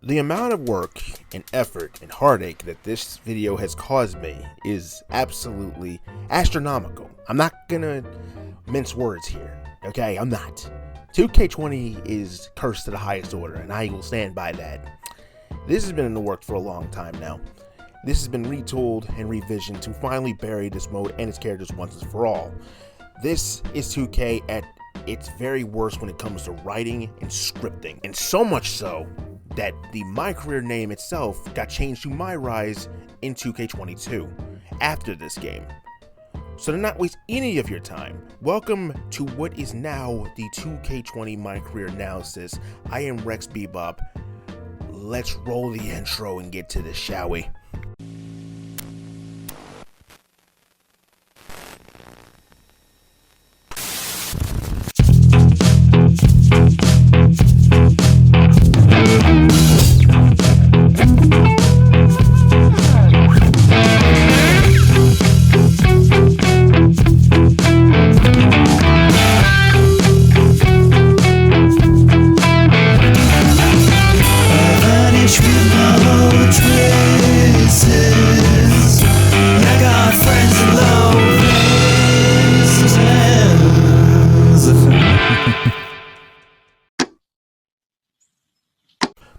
The amount of work and effort and heartache that this video has caused me is absolutely astronomical. I'm not gonna mince words here, okay? I'm not. 2K20 is cursed to the highest order, and I will stand by that. This has been in the works for a long time now. This has been retooled and revisioned to finally bury this mode and its characters once and for all. This is 2K at its very worst when it comes to writing and scripting, and so much so that the MyCareer name itself got changed to MyRise in 2K22 after this game. So to not waste any of your time, welcome to what is now the 2K20 MyCareer analysis. I am Rex Bebop. Let's roll the intro and get to this, shall we?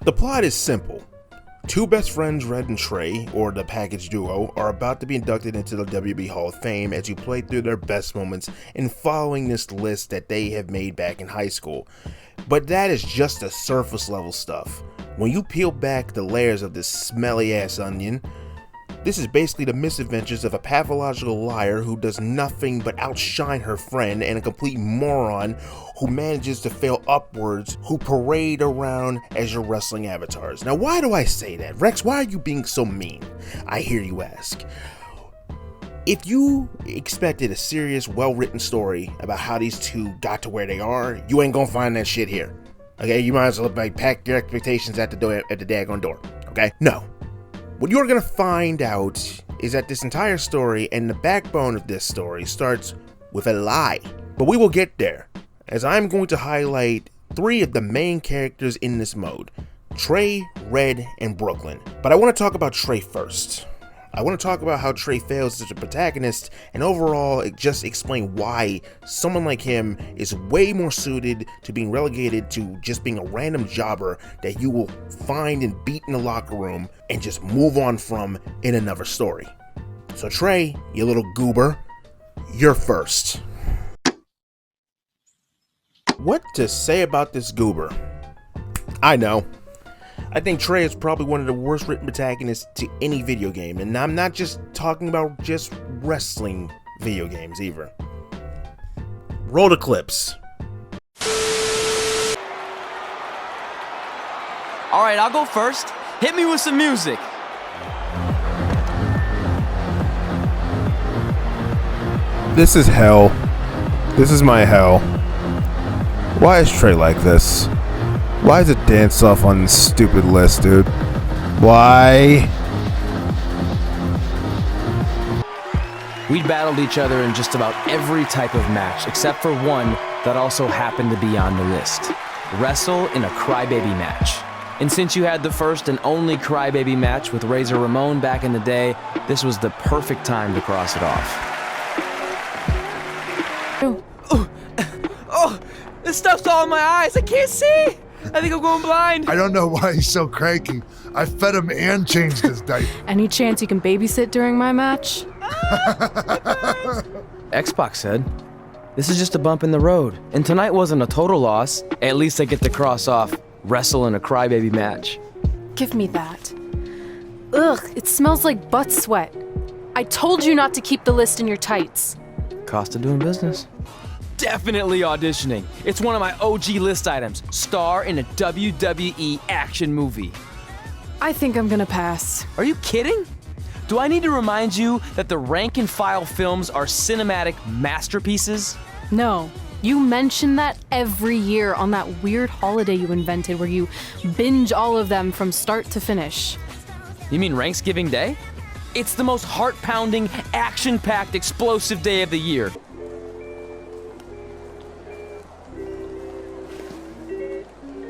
The plot is simple. Two best friends, Red and Trey, or the package duo, are about to be inducted into the WWE Hall of Fame as you play through their best moments in following this list that they have made back in high school. But that is just the surface level stuff. When you peel back the layers of this smelly ass onion, this is basically the misadventures of a pathological liar who does nothing but outshine her friend, and a complete moron who manages to fail upwards, who parade around as your wrestling avatars. Now, why do I say that? Rex, why are you being so mean? I hear you ask. If you expected a serious, well-written story about how these two got to where they are, you ain't gonna find that shit here. Okay, you might as well pack your expectations at the daggone door. Okay, no. What you're gonna find out is that this entire story and the backbone of this story starts with a lie. But we will get there, as I'm going to highlight three of the main characters in this mode: Trey, Red, and Brooklyn. But I want to talk about Trey first. I want to talk about how Trey fails as a protagonist, and overall just explain why someone like him is way more suited to being relegated to just being a random jobber that you will find and beat in the locker room and just move on from in another story. So Trey, you little goober, you're first. What to say about this goober? I know. I think Trey is probably one of the worst written protagonists to any video game, and I'm not just talking about just wrestling video games either. Roll the clips. Alright, I'll go first. Hit me with some music. This is hell. This is my hell. Why is Trey like this? Why is it dance off on this stupid list, dude? Why? We'd battled each other in just about every type of match, except for one that also happened to be on the list. Wrestle in a crybaby match. And since you had the first and only crybaby match with Razor Ramon back in the day, this was the perfect time to cross it off. Oh, this stuff's all in my eyes. I can't see. I think I'm going blind. I don't know why he's so cranky. I fed him and changed his diaper. Any chance you can babysit during my match? Xbox said, this is just a bump in the road. And tonight wasn't a total loss. At least I get to cross off wrestle in a crybaby match. Give me that. Ugh, it smells like butt sweat. I told you not to keep the list in your tights. Cost of doing business. Definitely auditioning. It's one of my OG list items. Star in a WWE action movie. I think I'm gonna pass. Are you kidding? Do I need to remind you that the rank and file films are cinematic masterpieces? No. You mention that every year on that weird holiday you invented where you binge all of them from start to finish. You mean Ranksgiving Day? It's the most heart-pounding, action-packed, explosive day of the year.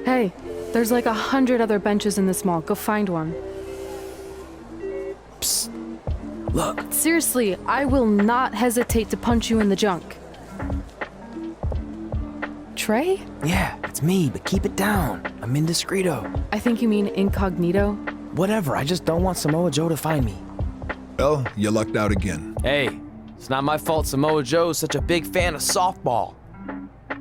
Hey, There's like 100 other benches in this mall. Go find one. Psst. Look. Seriously, I will not hesitate to punch you in the junk. Trey? Yeah, it's me, but keep it down. I'm indiscreto. I think you mean incognito. Whatever, I just don't want Samoa Joe to find me. Well, you lucked out again. Hey, it's not my fault Samoa Joe's such a big fan of softball.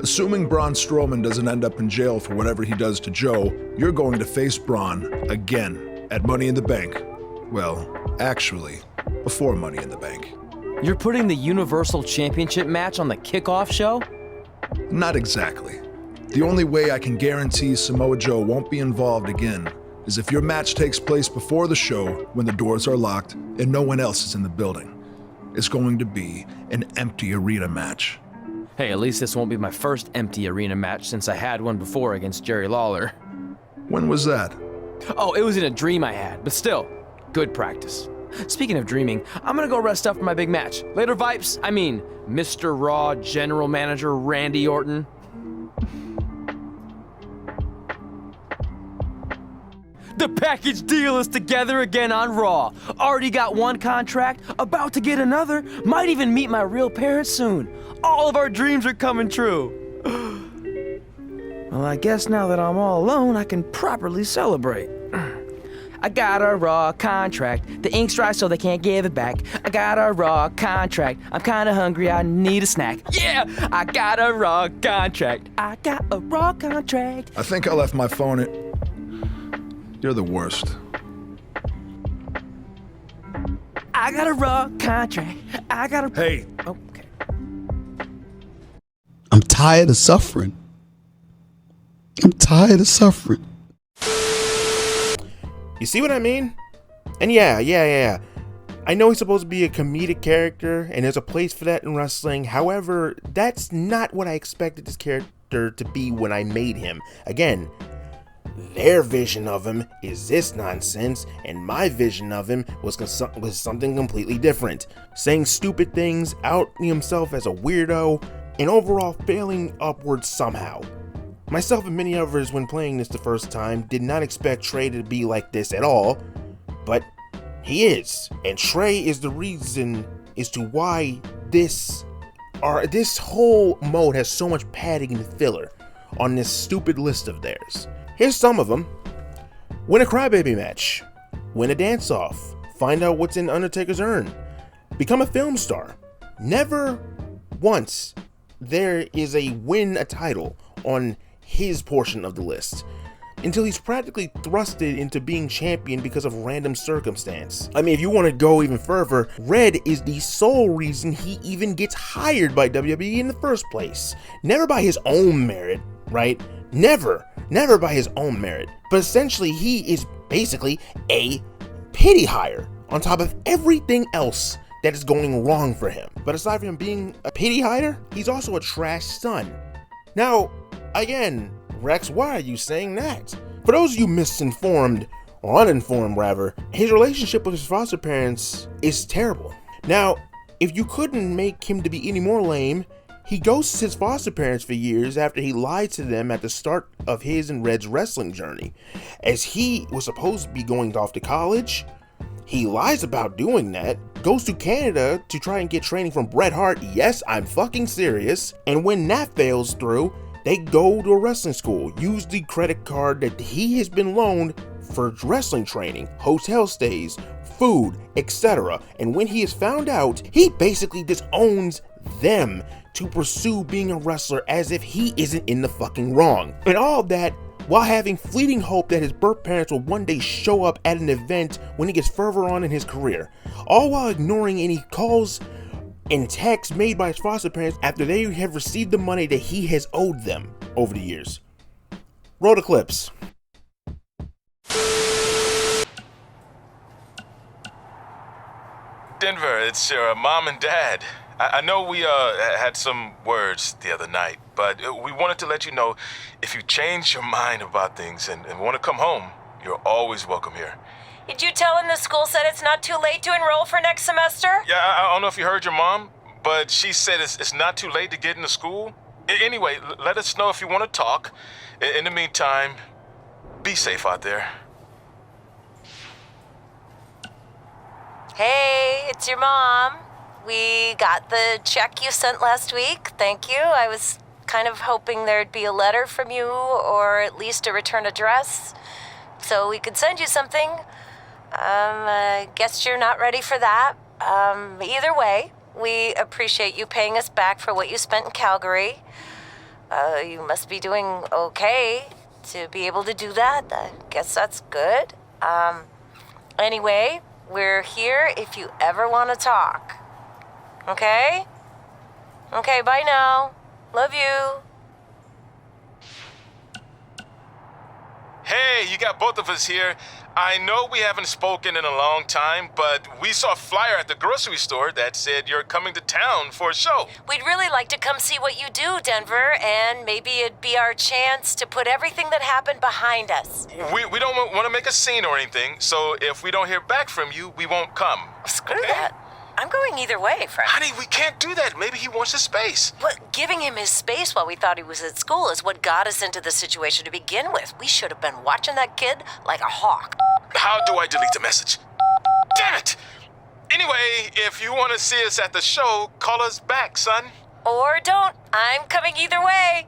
Assuming Braun Strowman doesn't end up in jail for whatever he does to Joe, you're going to face Braun again at Money in the Bank. Well, actually, before Money in the Bank. You're putting the Universal Championship match on the kickoff show? Not exactly. The only way I can guarantee Samoa Joe won't be involved again is if your match takes place before the show when the doors are locked and no one else is in the building. It's going to be an empty arena match. Hey, at least this won't be my first empty arena match since I had one before against Jerry Lawler. When was that? Oh, it was in a dream I had, but still, good practice. Speaking of dreaming, I'm gonna go rest up for my big match. Later, Vipes. I mean, Mr. Raw General Manager Randy Orton. The package deal is together again on Raw. Already got one contract, about to get another, might even meet my real parents soon. All of our dreams are coming true. Well, I guess now that I'm all alone, I can properly celebrate. I got a Raw contract. The ink's dry so they can't give it back. I got a Raw contract. I'm kinda hungry, I need a snack. Yeah, I got a Raw contract. I got a Raw contract. I think I left my phone at... You're the worst. I got a Raw contract. I got a... Hey, Oh, okay. I'm tired of suffering. I'm tired of suffering. You see what I mean? And yeah. I know he's supposed to be a comedic character, and there's a place for that in wrestling. However, that's not what I expected this character to be when I made him. Again, their vision of him is this nonsense, and my vision of him was something completely different. Saying stupid things, outing himself as a weirdo, and overall failing upwards somehow. Myself and many others, when playing this the first time, did not expect Trey to be like this at all, but he is. And Trey is the reason as to why this whole mode has so much padding and filler on this stupid list of theirs. Here's some of them. Win a crybaby match. Win a dance-off. Find out what's in Undertaker's urn. Become a film star. Never once there is a win a title on his portion of the list, until he's practically thrusted into being champion because of random circumstance. I mean, if you want to go even further, Red is the sole reason he even gets hired by WWE in the first place. Never by his own merit, right? Never by his own merit. But essentially, he is basically a pity hire on top of everything else that is going wrong for him. But aside from him being a pity hire, he's also a trash son. Now, again, Rex, why are you saying that? For those of you misinformed, or uninformed rather, his relationship with his foster parents is terrible. Now, if you couldn't make him to be any more lame, he ghosts his foster parents for years after he lied to them at the start of his and Red's wrestling journey. As he was supposed to be going off to college, he lies about doing that, goes to Canada to try and get training from Bret Hart. Yes, I'm fucking serious. And when that fails through, they go to a wrestling school, use the credit card that he has been loaned for wrestling training, hotel stays, food, etc. And when he is found out, he basically disowns them to pursue being a wrestler as if he isn't in the fucking wrong. And all of that while having fleeting hope that his birth parents will one day show up at an event when he gets further on in his career. All while ignoring any calls and texts made by his foster parents after they have received the money that he has owed them over the years. Roll the clips. Denver, it's your mom and dad. I know we had some words the other night, but we wanted to let you know if you change your mind about things and want to come home, you're always welcome here. Did you tell him the school said it's not too late to enroll for next semester? Yeah, I don't know if you heard your mom, but she said it's not too late to get into school. Anyway, let us know if you want to talk. In the meantime, Be safe out there. Hey, it's your mom. We got the check you sent last week. Thank you. I was kind of hoping there'd be a letter from you or at least a return address so we could send you something. I guess you're not ready for that. Either way, we appreciate you paying us back for what you spent in Calgary. You must be doing okay to be able to do that. I guess that's good. Anyway, we're here if you ever want to talk. Okay? Okay, bye now. Love you. Hey, you got both of us here. I know we haven't spoken in a long time, but we saw a flyer at the grocery store that said you're coming to town for a show. We'd really like to come see what you do, Denver, and maybe it'd be our chance to put everything that happened behind us. We don't want to make a scene or anything, so if we don't hear back from you, we won't come. Screw that. I'm going either way, friend. Honey, we can't do that. Maybe he wants his space. But giving him his space while we thought he was at school is what got us into the situation to begin with. We should have been watching that kid like a hawk. How do I delete the message? Damn it! Anyway, if you want to see us at the show, call us back, son. Or don't. I'm coming either way.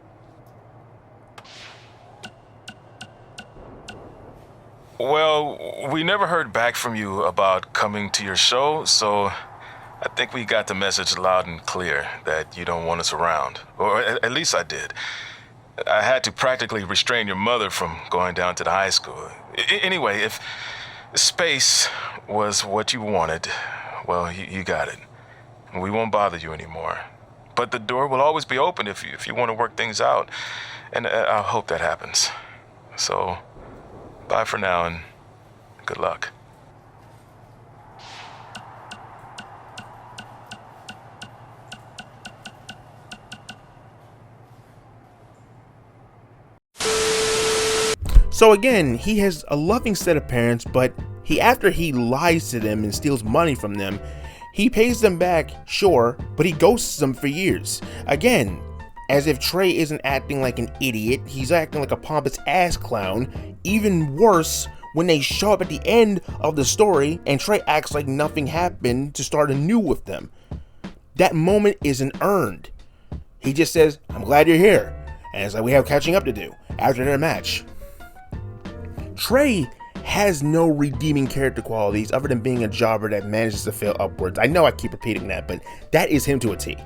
Well, we never heard back from you about coming to your show, so I think we got the message loud and clear that you don't want us around. Or at least I did. I had to practically restrain your mother from going down to the high school. Anyway, if space was what you wanted, well, you got it. We won't bother you anymore. But the door will always be open if you want to work things out. And I hope that happens. So, bye for now and good luck. So again, he has a loving set of parents, but after he lies to them and steals money from them, he pays them back, sure, but he ghosts them for years. Again, as if Trey isn't acting like an idiot, he's acting like a pompous ass clown. Even worse, when they show up at the end of the story and Trey acts like nothing happened to start anew with them. That moment isn't earned. He just says, "I'm glad you're here," and it's like we have catching up to do after their match. Trey has no redeeming character qualities other than being a jobber that manages to fail upwards. I know I keep repeating that, but that is him to a T.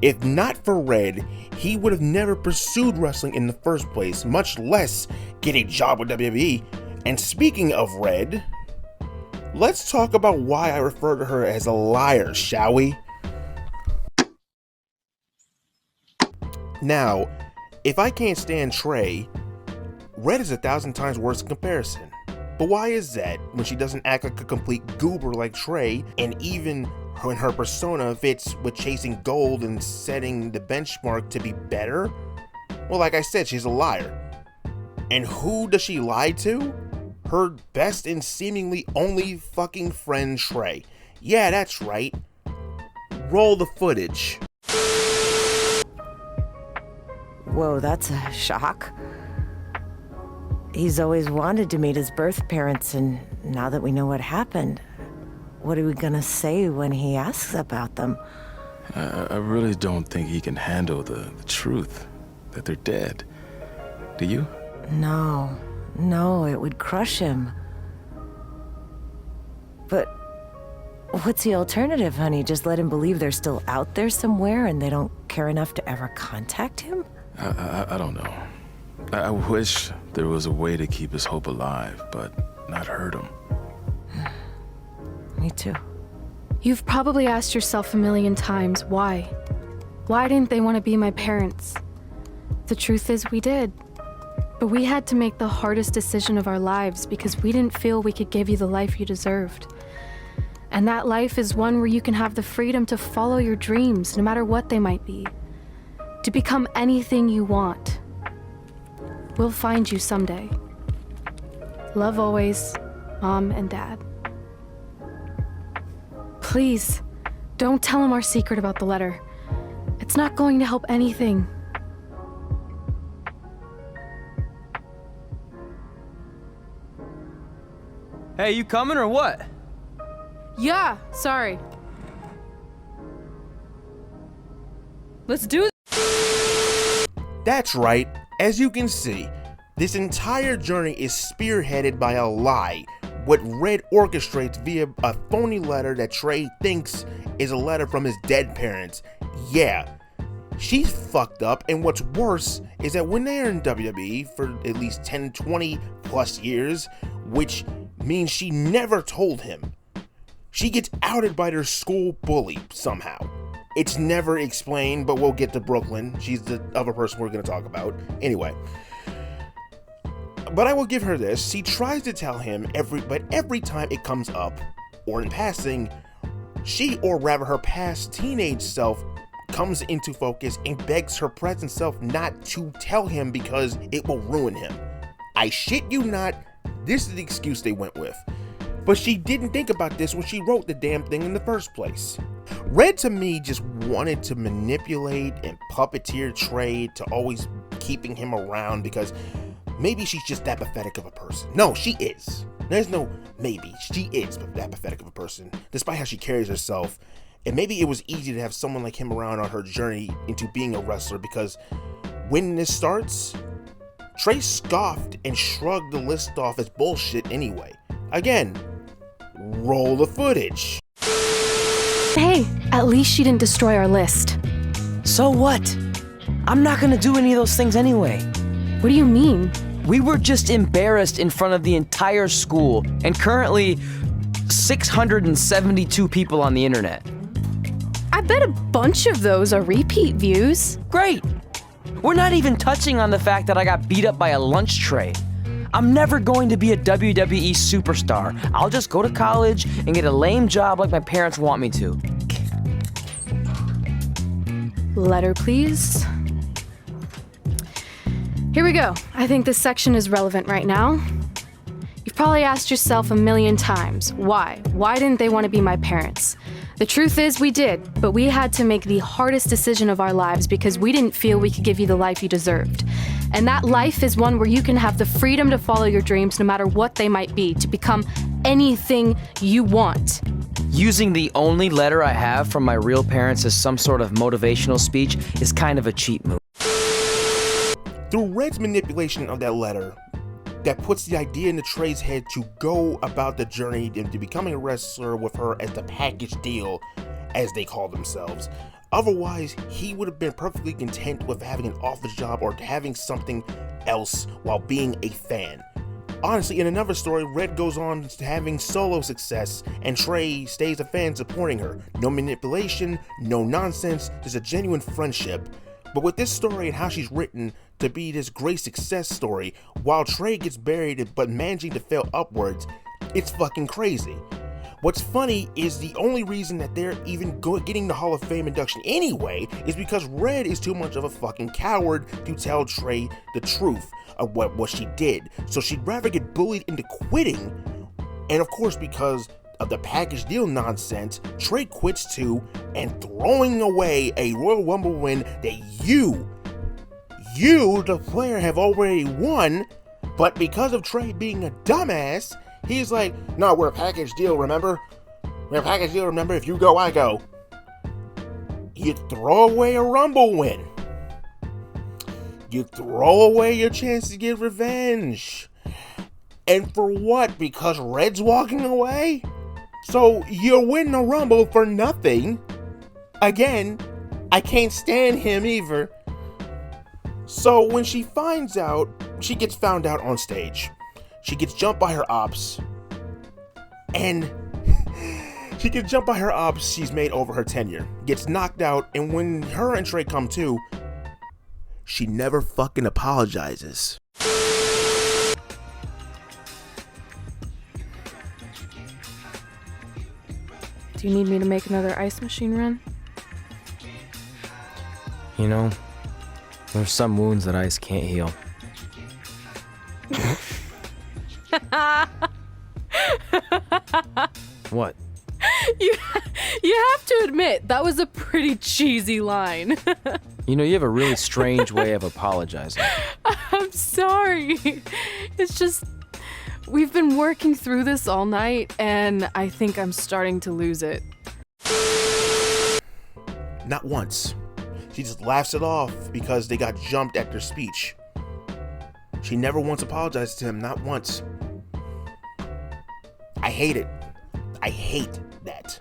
If not for Red, he would have never pursued wrestling in the first place, much less get a job with WWE. And speaking of Red, let's talk about why I refer to her as a liar, shall we? Now, if I can't stand Trey, Red is 1,000 times worse in comparison. But why is that when she doesn't act like a complete goober like Trey, and even when her persona fits with chasing gold and setting the benchmark to be better? Well, like I said, she's a liar. And who does she lie to? Her best and seemingly only fucking friend Trey. Yeah, that's right. Roll the footage. Whoa, that's a shock. He's always wanted to meet his birth parents, and now that we know what happened, what are we gonna say when he asks about them? I really don't think he can handle the truth, that they're dead. Do you? No, it would crush him. But what's the alternative, honey? Just let him believe they're still out there somewhere and they don't care enough to ever contact him? I don't know. I wish there was a way to keep his hope alive, but not hurt him. Me too. You've probably asked yourself a million times, why? Why didn't they want to be my parents? The truth is, we did. But we had to make the hardest decision of our lives because we didn't feel we could give you the life you deserved. And that life is one where you can have the freedom to follow your dreams, no matter what they might be. To become anything you want. We'll find you someday. Love always, Mom and Dad. Please, don't tell him our secret about the letter. It's not going to help anything. Hey, you coming or what? Yeah, sorry. Let's do it. That's right. As you can see, this entire journey is spearheaded by a lie. What Red orchestrates via a phony letter that Trey thinks is a letter from his dead parents. Yeah, she's fucked up, and what's worse is that when they are in WWE for at least 10, 20 plus years, which means she never told him, she gets outed by their school bully somehow. It's never explained, but we'll get to Brooklyn. She's the other person we're going to talk about. Anyway. But I will give her this. She tries to tell him every time it comes up, or in passing, she, or rather her past teenage self, comes into focus and begs her present self not to tell him because it will ruin him. I shit you not, this is the excuse they went with. But she didn't think about this when she wrote the damn thing in the first place. Red to me just wanted to manipulate and puppeteer Trey to always keeping him around because maybe she's just that pathetic of a person. No, she is. There's no maybe. She is that pathetic of a person, despite how she carries herself. And maybe it was easy to have someone like him around on her journey into being a wrestler because when this starts, Trey scoffed and shrugged the list off as bullshit anyway. Again, roll the footage. Hey, at least she didn't destroy our list. So what? I'm not gonna do any of those things anyway. What do you mean? We were just embarrassed in front of the entire school, and currently 672 people on the internet. I bet a bunch of those are repeat views. Great! We're not even touching on the fact that I got beat up by a lunch tray. I'm never going to be a WWE superstar. I'll just go to college and get a lame job like my parents want me to. Letter, please. Here we go. I think this section is relevant right now. You've probably asked yourself a million times, why? Why didn't they want to be my parents? The truth is we did, but we had to make the hardest decision of our lives because we didn't feel we could give you the life you deserved. And that life is one where you can have the freedom to follow your dreams no matter what they might be, to become anything you want. Using the only letter I have from my real parents as some sort of motivational speech is kind of a cheap move. Through Red's manipulation of that letter, that puts the idea into Trey's head to go about the journey into becoming a wrestler with her as the package deal, as they call themselves. Otherwise, he would have been perfectly content with having an office job or having something else while being a fan. Honestly, in another story, Red goes on to having solo success, and Trey stays a fan supporting her. No manipulation, no nonsense, just a genuine friendship. But with this story and how she's written to be this great success story, while Trey gets buried but managing to fail upwards, it's fucking crazy. What's funny is the only reason that they're even getting the Hall of Fame induction anyway is because Red is too much of a fucking coward to tell Trey the truth of what she did. So she'd rather get bullied into quitting, and of course because of the package deal nonsense, Trey quits too and throwing away a Royal Rumble win that you, the player, have already won, but because of Trey being a dumbass, he's like, no, we're a package deal, remember? We're a package deal, remember? If you go, I go. You throw away a Rumble win. You throw away your chance to get revenge. And for what? Because Red's walking away? So you win the Rumble for nothing. Again, I can't stand him either. So when she finds out, she gets found out on stage. She gets jumped by her ops. And she gets jumped by her ops she's made over her tenure. Gets knocked out, and when her and Trey come to, she never fucking apologizes. Do you need me to make another ice machine run? You know, there's some wounds that ice can't heal. What? You have to admit, that was a pretty cheesy line. You know, you have a really strange way of apologizing. I'm sorry. It's just, We've been working through this all night, and I think I'm starting to lose it. Not once. She just laughs it off because they got jumped at their speech. She never once apologized to him, not once. I hate it. I hate that.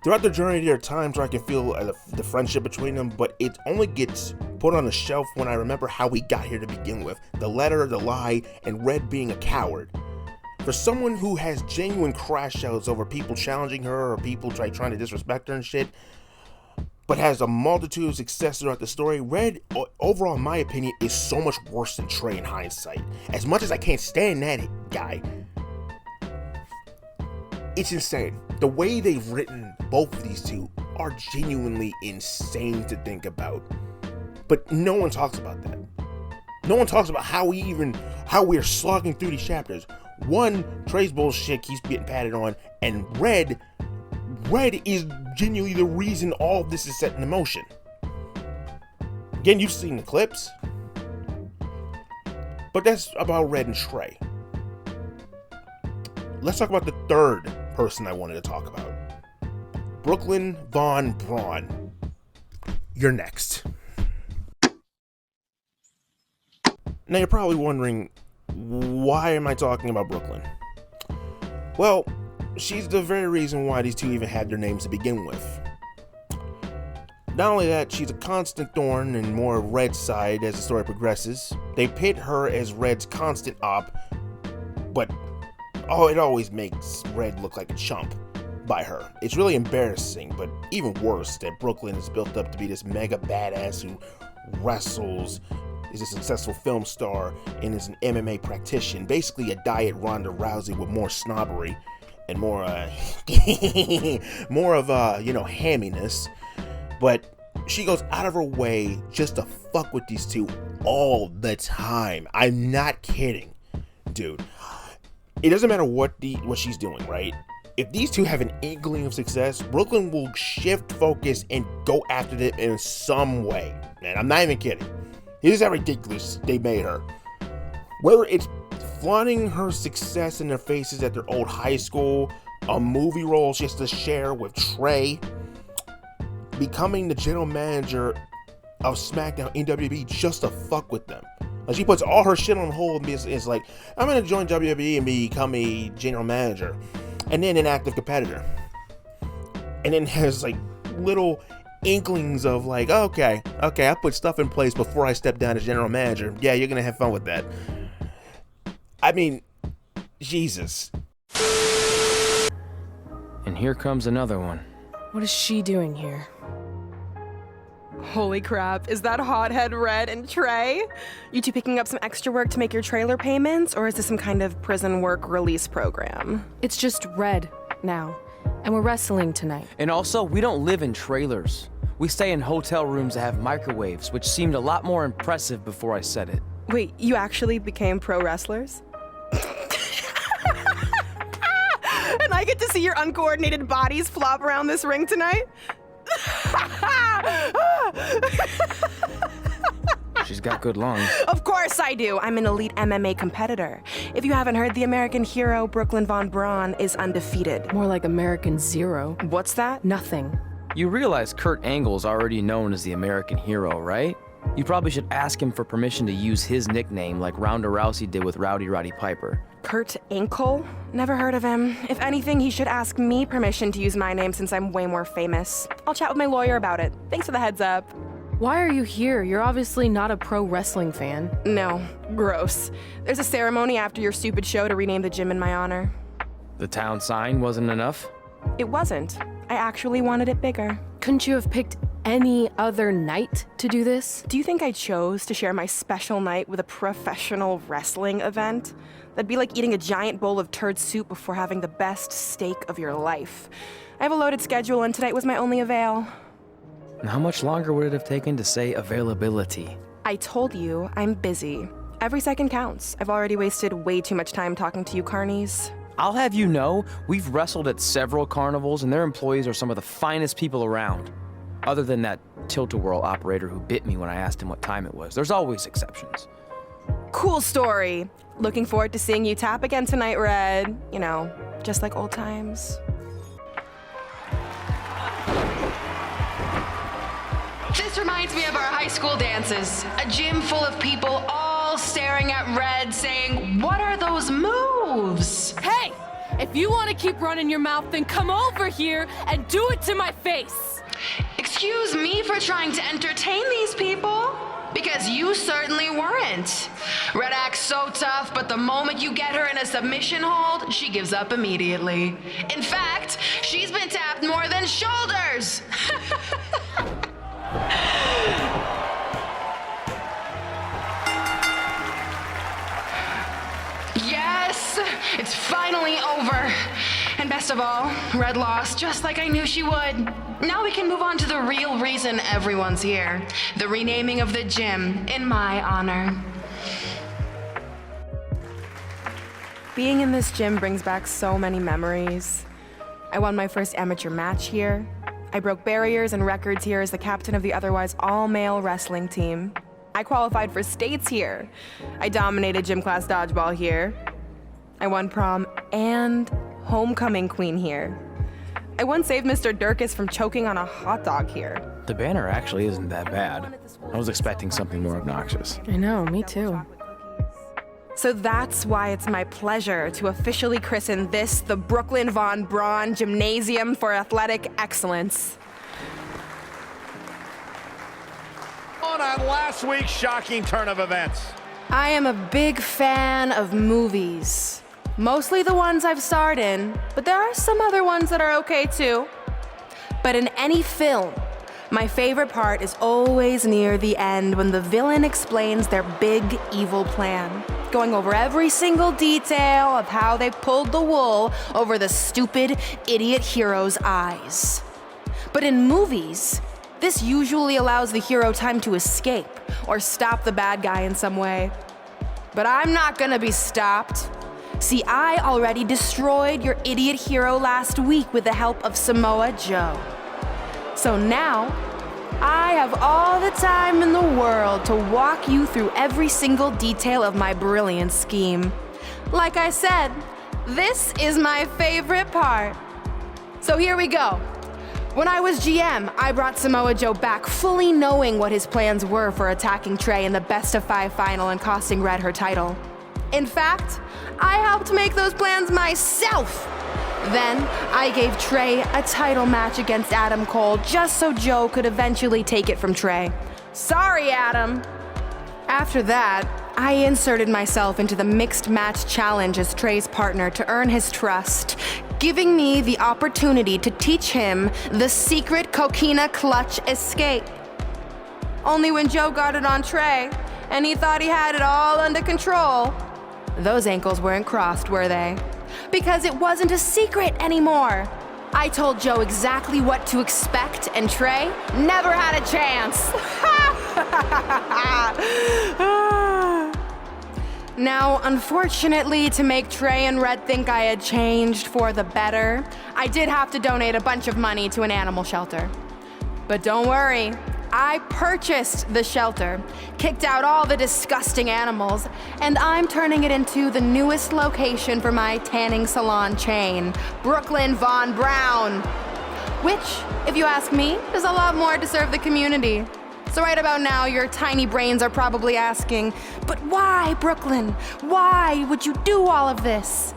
Throughout the journey, there are times where I can feel the friendship between them, but it only gets put on the shelf when I remember how we got here to begin with. The letter, the lie, and Red being a coward. For someone who has genuine crash outs over people challenging her or people trying to disrespect her and shit, but has a multitude of success throughout the story, Red, overall in my opinion, is so much worse than Trey in hindsight. As much as I can't stand that guy, it's insane. The way they've written both of these two are genuinely insane to think about. But no one talks about that. No one talks about how we're slogging through these chapters. One, Trey's bullshit keeps getting patted on, and Red is genuinely the reason all of this is set in motion. Again, you've seen the clips. But that's about Red and Trey. Let's talk about the third person I wanted to talk about. Brooklyn Von Braun. You're next. Now you're probably wondering, why am I talking about Brooklyn? Well, she's the very reason why these two even had their names to begin with. Not only that, she's a constant thorn in more of Red's side as the story progresses. They pit her as Red's constant op, but it always makes Red look like a chump by her. It's really embarrassing, but even worse that Brooklyn is built up to be this mega badass who wrestles, is a successful film star, and is an MMA practitioner. Basically a diet Ronda Rousey with more snobbery and more more of hamminess. But she goes out of her way just to fuck with these two all the time. I'm not kidding, dude. It doesn't matter what she's doing, right? If these two have an inkling of success, Brooklyn will shift focus and go after them in some way. Man, I'm not even kidding. Here's how ridiculous they made her. Whether it's flaunting her success in their faces at their old high school, a movie role she has to share with Trey, becoming the general manager of SmackDown in WWE just to fuck with them. Like, she puts all her shit on hold and is like, I'm gonna join WWE and become a general manager, and then an active competitor. And then has like little inklings of like, okay, I put stuff in place before I step down as general manager. Yeah, you're gonna have fun with that. I mean, Jesus. And here comes another one. What is she doing here? Holy crap, is that hothead Red and Trey? You two picking up some extra work to make your trailer payments, or is this some kind of prison work release program? It's just Red now, and we're wrestling tonight. And also, we don't live in trailers. We stay in hotel rooms that have microwaves, which seemed a lot more impressive before I said it. Wait, you actually became pro wrestlers? And I get to see your uncoordinated bodies flop around this ring tonight? She's got good lungs. Of course I do. I'm an elite MMA competitor. If you haven't heard, the American hero, Brooklyn Von Braun, is undefeated. More like American Zero. What's that? Nothing. You realize Kurt Angle's already known as the American hero, right? You probably should ask him for permission to use his nickname like Ronda Rousey did with Rowdy Roddy Piper. Kurt Angle? Never heard of him. If anything, he should ask me permission to use my name since I'm way more famous. I'll chat with my lawyer about it. Thanks for the heads up. Why are you here? You're obviously not a pro wrestling fan. No, gross. There's a ceremony after your stupid show to rename the gym in my honor. The town sign wasn't enough? It wasn't. I actually wanted it bigger. Couldn't you have picked any other night to do this? Do you think I chose to share my special night with a professional wrestling event? That'd be like eating a giant bowl of turd soup before having the best steak of your life. I have a loaded schedule, and tonight was my only avail. And how much longer would it have taken to say availability? I told you, I'm busy. Every second counts. I've already wasted way too much time talking to you carnies. I'll have you know, we've wrestled at several carnivals, and their employees are some of the finest people around. Other than that tilt-a-whirl operator who bit me when I asked him what time it was. There's always exceptions. Cool story. Looking forward to seeing you tap again tonight, Red. You know, just like old times. This reminds me of our high school dances. A gym full of people all staring at Red saying, "What are those moves?" Hey! If you want to keep running your mouth, then come over here and do it to my face. Excuse me for trying to entertain these people? Because you certainly weren't. Red acts so tough, but the moment you get her in a submission hold, she gives up immediately. In fact, she's been tapped more than shoulders. Yes, it's finally over. And best of all, Red lost just like I knew she would. Now we can move on to the real reason everyone's here. The renaming of the gym in my honor. Being in this gym brings back so many memories. I won my first amateur match here. I broke barriers and records here as the captain of the otherwise all-male wrestling team. I qualified for states here. I dominated gym class dodgeball here. I won prom and homecoming queen here. I once saved Mr. Durkis from choking on a hot dog here. The banner actually isn't that bad. I was expecting something more obnoxious. I know, me too. So that's why it's my pleasure to officially christen this the Brooklyn Von Braun Gymnasium for Athletic Excellence. On last week's shocking turn of events. I am a big fan of movies. Mostly the ones I've starred in, but there are some other ones that are okay too. But in any film, my favorite part is always near the end when the villain explains their big evil plan, going over every single detail of how they pulled the wool over the stupid idiot hero's eyes. But in movies, this usually allows the hero time to escape or stop the bad guy in some way. But I'm not gonna be stopped. See, I already destroyed your idiot hero last week with the help of Samoa Joe. So now, I have all the time in the world to walk you through every single detail of my brilliant scheme. Like I said, this is my favorite part. So here we go. When I was GM, I brought Samoa Joe back fully knowing what his plans were for attacking Trey in the best-of-5 final and costing Red her title. In fact, I helped make those plans myself. Then, I gave Trey a title match against Adam Cole just so Joe could eventually take it from Trey. Sorry, Adam. After that, I inserted myself into the mixed match challenge as Trey's partner to earn his trust, giving me the opportunity to teach him the secret coquina clutch escape. Only when Joe got it on Trey, and he thought he had it all under control, those ankles weren't crossed, were they? Because it wasn't a secret anymore. I told Joe exactly what to expect, and Trey never had a chance. Now, unfortunately, to make Trey and Red think I had changed for the better, I did have to donate a bunch of money to an animal shelter. But don't worry, I purchased the shelter, kicked out all the disgusting animals, and I'm turning it into the newest location for my tanning salon chain, Brooklyn Von Braun. Which, if you ask me, is a lot more to serve the community. So right about now, your tiny brains are probably asking, but why, Brooklyn? Why would you do all of this?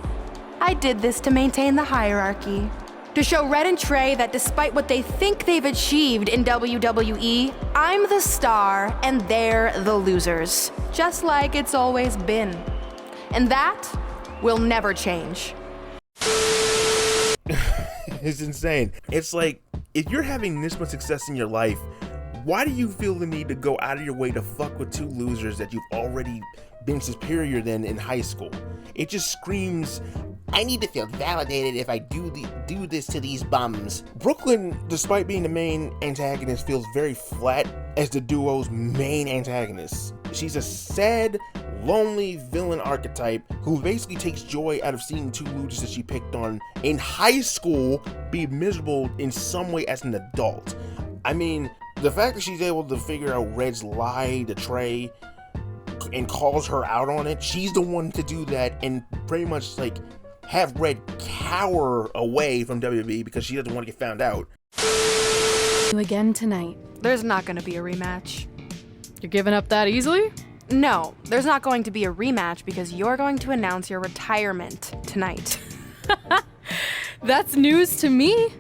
I did this to maintain the hierarchy. To show Red and Trey that despite what they think they've achieved in WWE, I'm the star and they're the losers. Just like it's always been. And that will never change. It's insane. It's like, if you're having this much success in your life, why do you feel the need to go out of your way to fuck with two losers that you've already been superior than in high school? It just screams, I need to feel validated if I do this to these bums. Brooklyn, despite being the main antagonist, feels very flat as the duo's main antagonist. She's a sad, lonely villain archetype who basically takes joy out of seeing two losers that she picked on in high school be miserable in some way as an adult. I mean, the fact that she's able to figure out Red's lie to Trey and calls her out on it. She's the one to do that and pretty much like have Red cower away from WWE because she doesn't want to get found out. Again tonight. There's not going to be a rematch. You're giving up that easily? No, there's not going to be a rematch because you're going to announce your retirement tonight. That's news to me.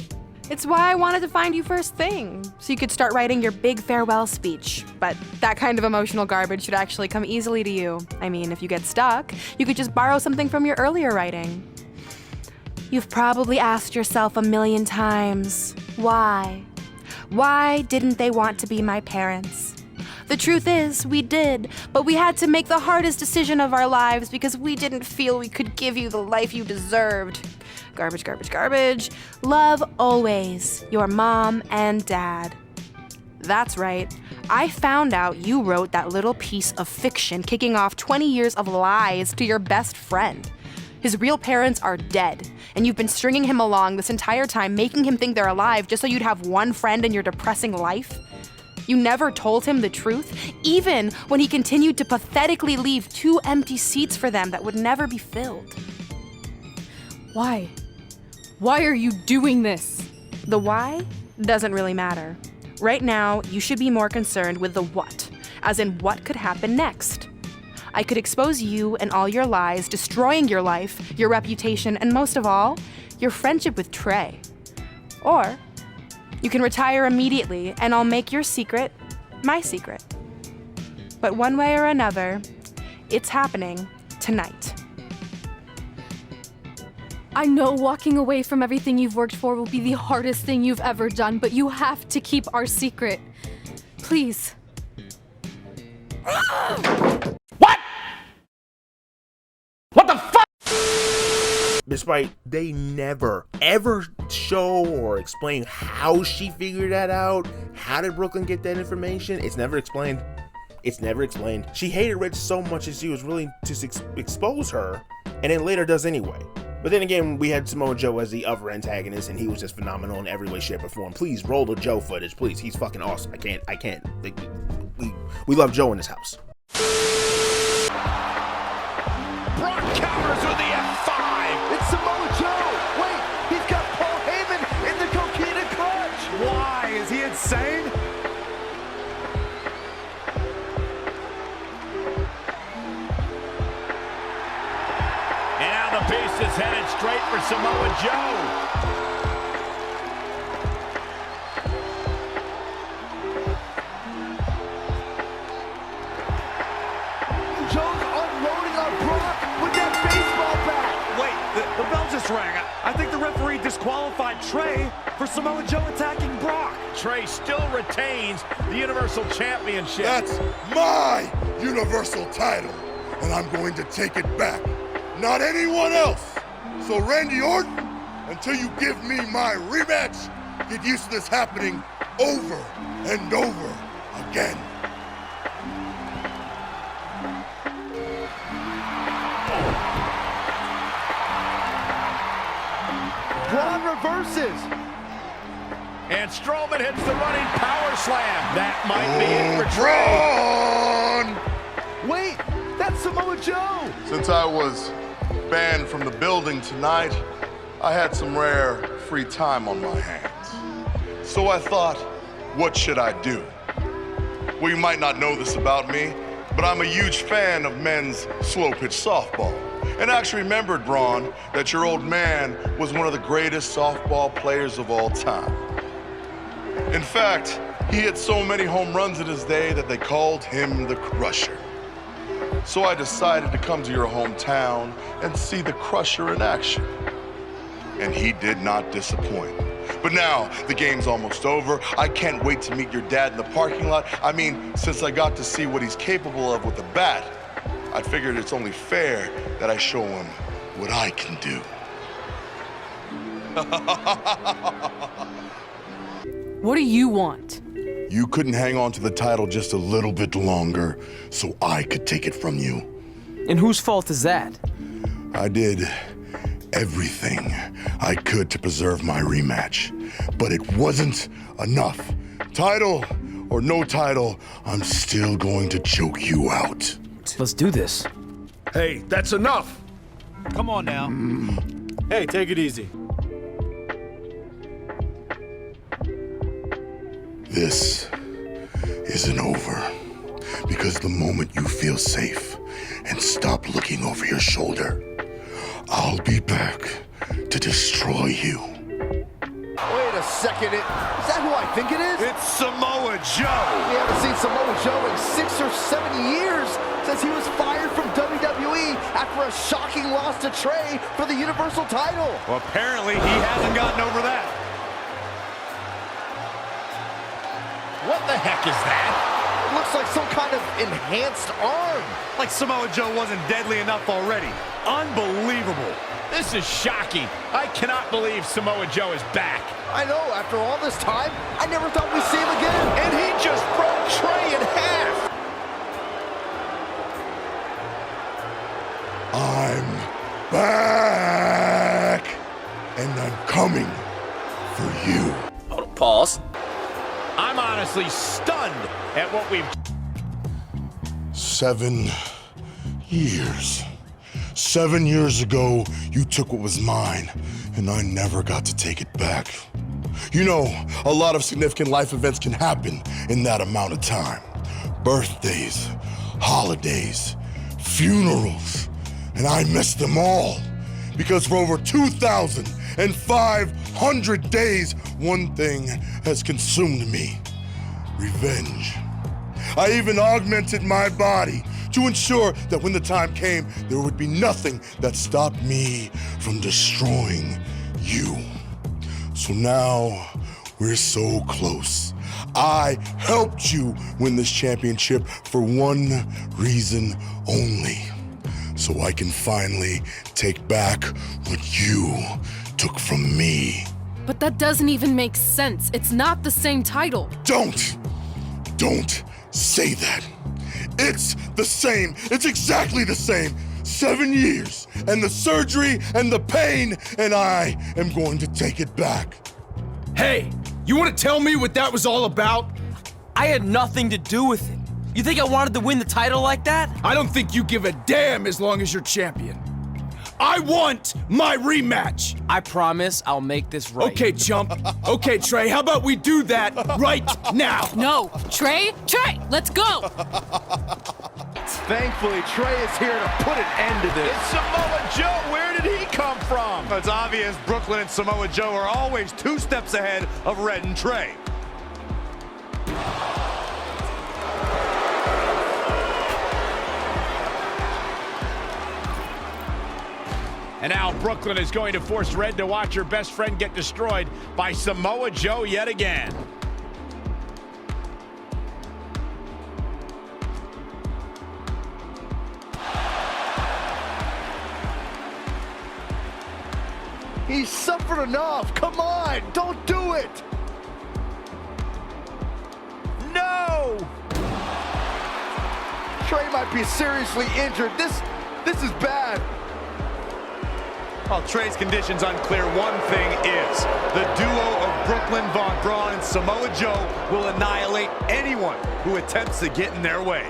It's why I wanted to find you first thing, so you could start writing your big farewell speech. But that kind of emotional garbage should actually come easily to you. I mean, if you get stuck, you could just borrow something from your earlier writing. You've probably asked yourself a million times, why? Why didn't they want to be my parents? The truth is, we did, but we had to make the hardest decision of our lives because we didn't feel we could give you the life you deserved. Garbage, garbage, garbage. Love always, your mom and dad. That's right. I found out you wrote that little piece of fiction kicking off 20 years of lies to your best friend. His real parents are dead, and you've been stringing him along this entire time, making him think they're alive just so you'd have one friend in your depressing life. You never told him the truth, even when he continued to pathetically leave 2 empty seats for them that would never be filled. Why? Why are you doing this? The why doesn't really matter. Right now, you should be more concerned with the what, as in what could happen next. I could expose you and all your lies, destroying your life, your reputation, and most of all, your friendship with Trey. Or you can retire immediately and I'll make your secret my secret. But one way or another, it's happening tonight. I know walking away from everything you've worked for will be the hardest thing you've ever done, but you have to keep our secret. Please. What the fuck? Despite they never, ever show or explain how she figured that out, how did Brooklyn get that information? It's never explained. It's never explained. She hated Red so much that she was willing to expose her, and then later does anyway. But then again, we had Samoa Joe as the other antagonist, and he was just phenomenal in every way, shape, or form. Please roll the Joe footage, please. He's fucking awesome. I can't. We love Joe in this house. Brock counters with the F5. It's Samoa Joe. Wait, he's got Paul Heyman in the coquina clutch. Why? Is he insane? And now the beast is headed straight for Samoa Joe. I think the referee disqualified Trey for Samoa Joe attacking Brock. Trey still retains the Universal Championship. That's my Universal title, and I'm going to take it back. Not anyone else. So Randy Orton, until you give me my rematch, get used to this happening over and over again. Braun reverses. And Strowman hits the running power slam. That might be it for Trey. Braun! Wait, that's Samoa Joe. Since I was banned from the building tonight, I had some rare free time on my hands. So I thought, what should I do? Well, you might not know this about me, but I'm a huge fan of men's slow-pitch softball. And I actually remembered, Braun, that your old man was one of the greatest softball players of all time. In fact, he hit so many home runs in his day that they called him the Crusher. So I decided to come to your hometown and see the Crusher in action. And he did not disappoint. But now, the game's almost over. I can't wait to meet your dad in the parking lot. I mean, since I got to see what he's capable of with a bat, I figured it's only fair that I show him what I can do. What do you want? You couldn't hang on to the title just a little bit longer so I could take it from you. And whose fault is that? I did everything I could to preserve my rematch, but it wasn't enough. Title or no title, I'm still going to choke you out. Let's do this. Hey, that's enough! Come on now. Hey, take it easy. This isn't over. Because the moment you feel safe and stop looking over your shoulder, I'll be back to destroy you. Wait a second, is that who I think it is? It's Samoa Joe! We haven't seen Samoa Joe in 6 or 7 years since he was fired from WWE after a shocking loss to Trey for the Universal title. Well, apparently he hasn't gotten over that. What the heck is that? It looks like some kind of enhanced arm. Like Samoa Joe wasn't deadly enough already. Unbelievable. This is shocking. I cannot believe Samoa Joe is back. I know, after all this time, I never thought we'd see him again. And he just broke Trey in half. I'm back, and I'm coming for you. Hold on, pause. I'm honestly stunned at what we've... 7 years. 7 years ago, you took what was mine, and I never got to take it back. You know, a lot of significant life events can happen in that amount of time. Birthdays, holidays, funerals, and I missed them all. Because for over 2,500 days, one thing has consumed me: revenge. I even augmented my body to ensure that when the time came, there would be nothing that stopped me from destroying you. So now, we're so close. I helped you win this championship for one reason only: so I can finally take back what you took from me. But that doesn't even make sense. It's not the same title. Don't say that. It's the same. It's exactly the same. 7 years, and the surgery, and the pain, and I am going to take it back. Hey, you want to tell me what that was all about? I had nothing to do with it. You think I wanted to win the title like that? I don't think you give a damn as long as you're champion. I want my rematch! I promise I'll make this right. Okay, chump. Okay, Trey, how about we do that right now? No, Trey, let's go! Thankfully, Trey is here to put an end to this. It's Samoa Joe. Where did he come from? It's obvious Brooklyn and Samoa Joe are always 2 steps ahead of Red and Trey. And now Brooklyn is going to force Red to watch her best friend get destroyed by Samoa Joe yet again. He suffered enough. Come on, don't do it. No! Trey might be seriously injured. This is bad. While Trey's condition's unclear, one thing is, the duo of Brooklyn, Von Braun, and Samoa Joe will annihilate anyone who attempts to get in their way.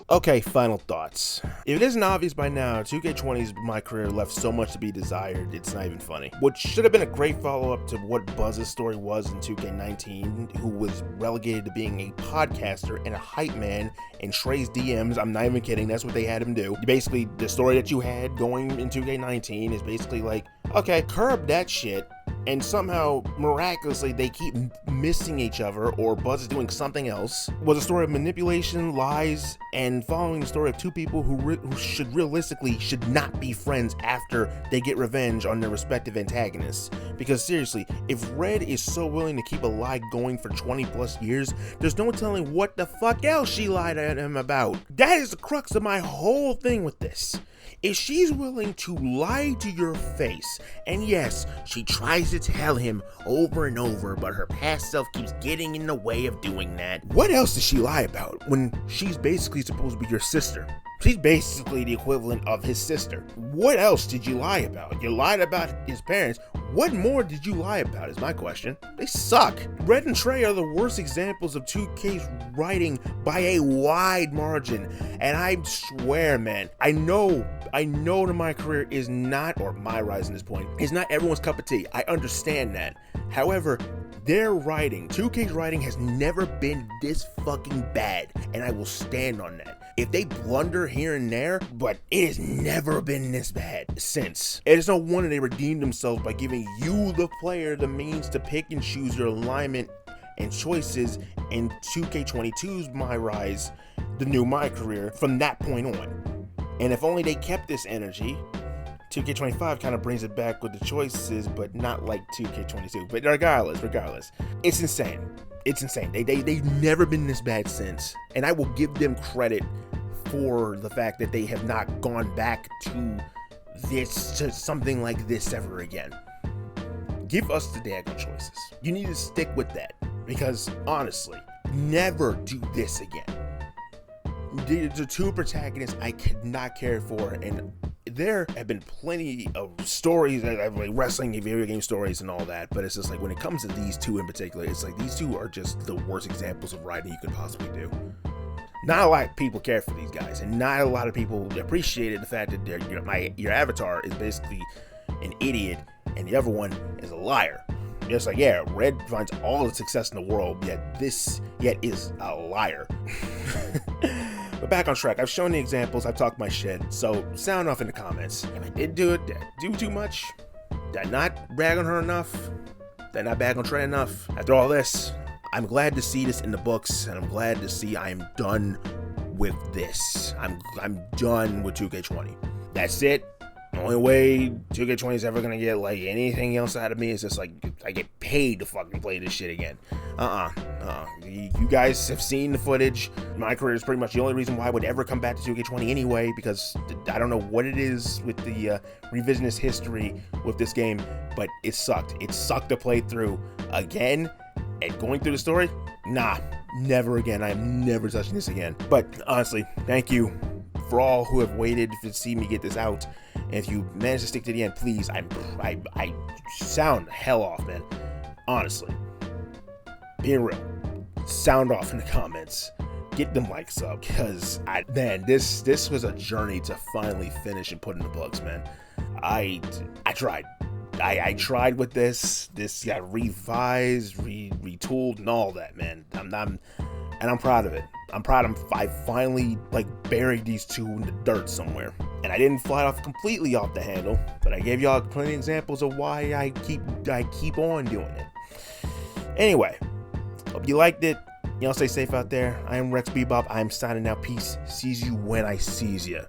Okay, final thoughts. If it isn't obvious by now, 2K20's MyCareer left so much to be desired, it's not even funny. What should have been a great follow-up to what Buzz's story was in 2K19, who was relegated to being a podcaster and a hype man in Trey's DMs. I'm not even kidding, that's what they had him do. Basically, the story that you had going in 2K19 is basically like, okay, curb that shit, and somehow, miraculously, they keep missing each other, or Buzz is doing something else. Was a story of manipulation, lies, and following the story of 2 people who should realistically should not be friends after they get revenge on their respective antagonists. Because seriously, if Red is so willing to keep a lie going for 20 plus years, there's no telling what the fuck else she lied at him about. That is the crux of my whole thing with this. If she's willing to lie to your face, and yes, she tries to tell him over and over, but her past self keeps getting in the way of doing that, what else does she lie about when she's basically supposed to be your sister? She's basically the equivalent of his sister. What else did you lie about? You lied about his parents. What more did you lie about is my question. They suck. Red and Trey are the worst examples of 2K's writing by a wide margin. And I swear, man, I know that MyCareer is not, or My Rise at this point, is not everyone's cup of tea. I understand that. However, their writing, 2K's writing has never been this fucking bad, and I will stand on that. If they blunder here and there, but it has never been this bad since. It is no wonder they redeemed themselves by giving you, the player, the means to pick and choose your alignment and choices in 2K22's My Rise, the new MyCareer, from that point on. And if only they kept this energy, 2K25 kind of brings it back with the choices, but not like 2K22. But regardless, it's insane. It's insane. They've never been this bad since. And I will give them credit for the fact that they have not gone back to something like this ever again. Give us the daggone choices. You need to stick with that. Because honestly, never do this again. The two protagonists I could not care for, and there have been plenty of stories, like wrestling and video game stories and all that, but it's just like when it comes to these two in particular, it's like these two are just the worst examples of writing you could possibly do. Not a lot of people care for these guys, and not a lot of people appreciated the fact that your avatar is basically an idiot and the other one is a liar. Just like, yeah, Red finds all the success in the world, yet is a liar. But back on track, I've shown the examples, I've talked my shit, so sound off in the comments. If I did do it, did I do too much? Did I not brag on her enough? Did I not bag on Trey enough? After all this, I'm glad to see this in the books, and I'm glad to see I'm done with this. I'm done with 2K20. That's it. The only way 2K20 is ever gonna get like anything else out of me is just like I get paid to fucking play this shit again. You guys have seen the footage. MyCareer is pretty much the only reason why I would ever come back to 2K20 anyway, because I don't know what it is with the revisionist history with this game, but it sucked. It sucked to play through again, and going through the story, nah, never again. I'm never touching this again. But honestly, thank you for all who have waited to see me get this out. And if you manage to stick to the end, please, I sound hell off, man. Honestly, being real, sound off in the comments. Get them likes up, because this was a journey to finally finish and put in the books, man. I tried. I tried with this. This got revised, retooled, and all that, man. I'm proud of it. I finally buried these two in the dirt somewhere, and I didn't fly off completely off the handle, but I gave y'all plenty of examples of why I keep on doing it. Anyway, hope you liked it. Y'all stay safe out there. I am Rex Bebop. I'm signing out. Peace. Sees you when I sees ya.